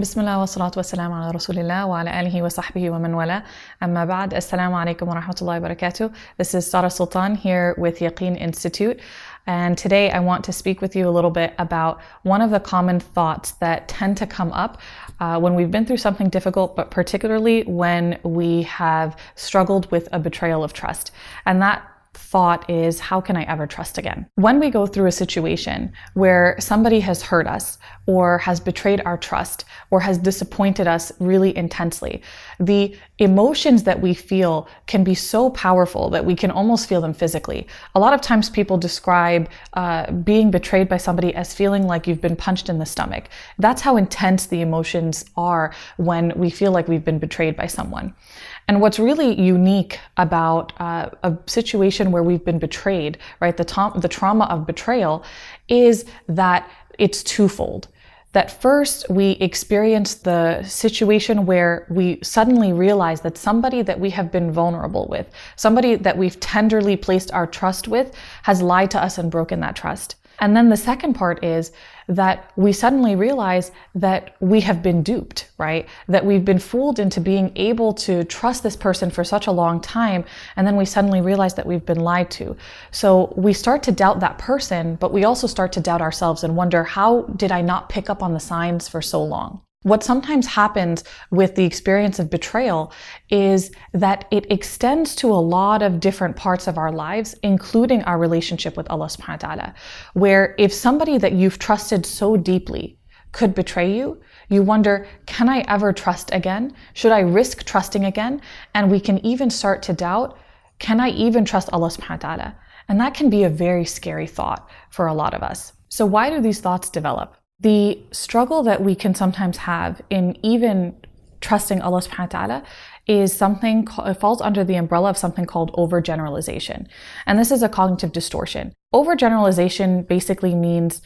بسم الله والصلاة والسلام على رسول الله وعلى آله وصحبه ومن والاه. أما بعد, Assalamu alaikum wa rahmatullahi wa barakatuh. This is Sara Sultan here with Yaqeen Institute. And today I want to speak with you a little bit about one of the common thoughts that tend to come up when we've been through something difficult, but particularly when we have struggled with a betrayal of trust. And that thought is, how can I ever trust again? When we go through a situation where somebody has hurt us or has betrayed our trust or has disappointed us really intensely, the emotions that we feel can be so powerful that we can almost feel them physically. A lot of times people describe being betrayed by somebody as feeling like you've been punched in the stomach. That's how intense the emotions are when we feel like we've been betrayed by someone. And what's really unique about a situation where we've been betrayed, right, the trauma of betrayal, is that it's twofold. That first, we experience the situation where we suddenly realize that somebody that we have been vulnerable with, somebody that we've tenderly placed our trust with, has lied to us and broken that trust. And then the second part is that we suddenly realize that we have been duped, right? That we've been fooled into being able to trust this person for such a long time, and then we suddenly realize that we've been lied to. So we start to doubt that person, but we also start to doubt ourselves and wonder, how did I not pick up on the signs for so long? What sometimes happens with the experience of betrayal is that it extends to a lot of different parts of our lives, including our relationship with Allah subhanahu wa ta'ala, where if somebody that you've trusted so deeply could betray you, you wonder, can I ever trust again? Should I risk trusting again? And we can even start to doubt, can I even trust Allah subhanahu wa ta'ala? And that can be a very scary thought for a lot of us. So why do these thoughts develop? The struggle that we can sometimes have in even trusting Allah subhanahu wa ta'ala is something, it falls under the umbrella of something called overgeneralization. And this is a cognitive distortion. Overgeneralization basically means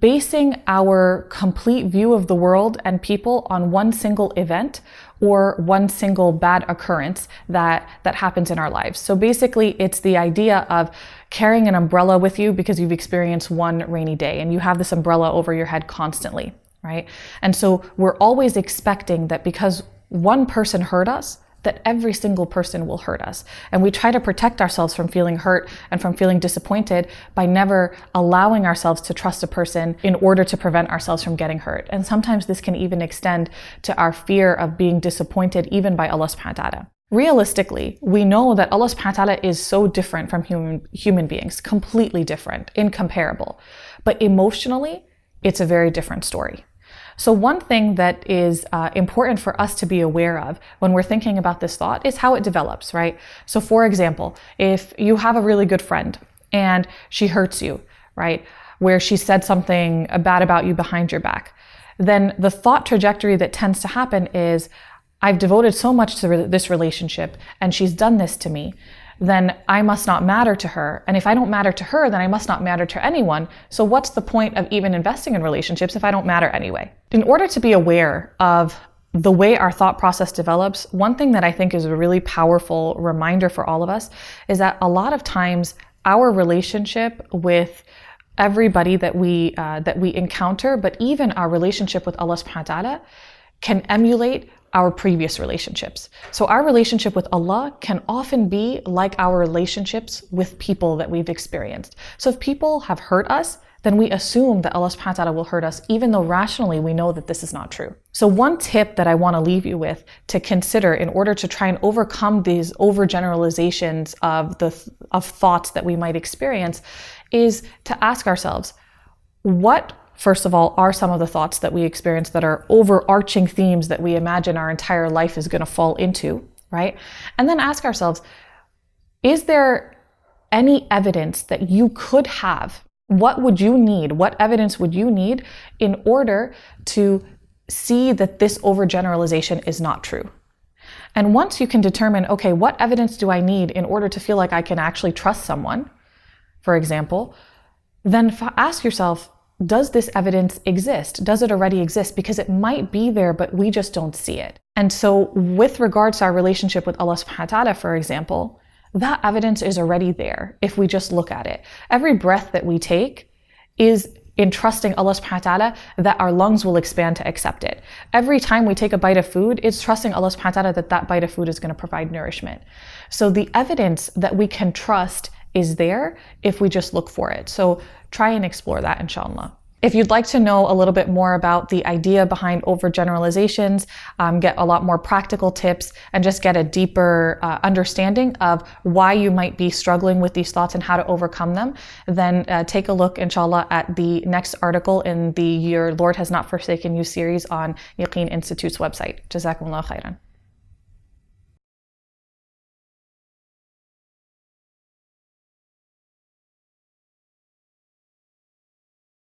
basing our complete view of the world and people on one single event or one single bad occurrence that happens in our lives. So basically, it's the idea of carrying an umbrella with you because you've experienced one rainy day and you have this umbrella over your head constantly, right? And so we're always expecting that because one person hurt us, that every single person will hurt us. And we try to protect ourselves from feeling hurt and from feeling disappointed by never allowing ourselves to trust a person in order to prevent ourselves from getting hurt. And sometimes this can even extend to our fear of being disappointed even by Allah subhanahu wa ta'ala. Realistically, we know that Allah subhanahu wa ta'ala is so different from human beings, completely different, incomparable. But emotionally, it's a very different story. So one thing that is important for us to be aware of when we're thinking about this thought is how it develops, right? So for example, if you have a really good friend and she hurts you, right, where she said something bad about you behind your back, then the thought trajectory that tends to happen is, I've devoted so much to this relationship and she's done this to me, then I must not matter to her. And if I don't matter to her, then I must not matter to anyone. So what's the point of even investing in relationships if I don't matter anyway? In order to be aware of the way our thought process develops, one thing that I think is a really powerful reminder for all of us is that a lot of times our relationship with everybody that we encounter, but even our relationship with Allah subhanahu wa ta'ala, can emulate our previous relationships. So our relationship with Allah can often be like our relationships with people that we've experienced. So if people have hurt us, then we assume that Allah subhanahu wa ta'ala will hurt us, even though rationally we know that this is not true. So one tip that I want to leave you with to consider in order to try and overcome these overgeneralizations of thoughts that we might experience is to ask ourselves, what, first of all, are some of the thoughts that we experience that are overarching themes that we imagine our entire life is going to fall into, right? And then ask ourselves, is there any evidence that you could have? What would you need? What evidence would you need in order to see that this overgeneralization is not true? And once you can determine, okay, what evidence do I need in order to feel like I can actually trust someone, for example, then ask yourself, does this evidence exist? Does it already exist? Because it might be there, but we just don't see it. And so with regards to our relationship with Allah subhanahu wa ta'ala, for example, that evidence is already there if we just look at it. Every breath that we take is in trusting Allah subhanahu wa ta'ala that our lungs will expand to accept it. Every time we take a bite of food, it's trusting Allah subhanahu wa ta'ala that that bite of food is going to provide nourishment. So the evidence that we can trust is there if we just look for it. So try and explore that, inshallah. If you'd like to know a little bit more about the idea behind overgeneralizations, get a lot more practical tips, and just get a deeper understanding of why you might be struggling with these thoughts and how to overcome them, then take a look, inshallah, at the next article in the Your Lord Has Not Forsaken You series on Yaqeen Institute's website. Jazakumullah khairan.